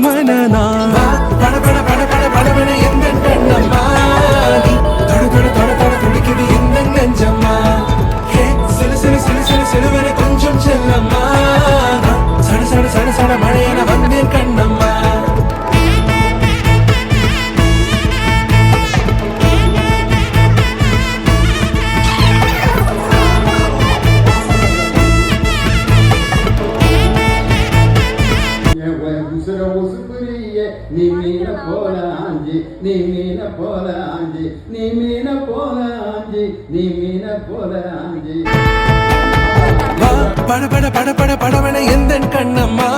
மனனா பட பட பட பட படவன எந்த கண்ணம்மா நீ தொட தொட தொட தொட துடிக்குது எந்த நெஞ்சம்மா ஹே சிலு சிலு சிலு சிலு சிலுவன கொஞ்சம் செல்லம்மா சட சட சட சட மழையன வந்தேன் கண்ணம்மா நீ மீன போல ஆஞ்சி நீ மீன போல ஆஞ்சி நீ மீன போல ஆஞ்சி நீ மீன போல ஆஞ்சி பட பட பட பட படவன எந்த கண்ணம்மா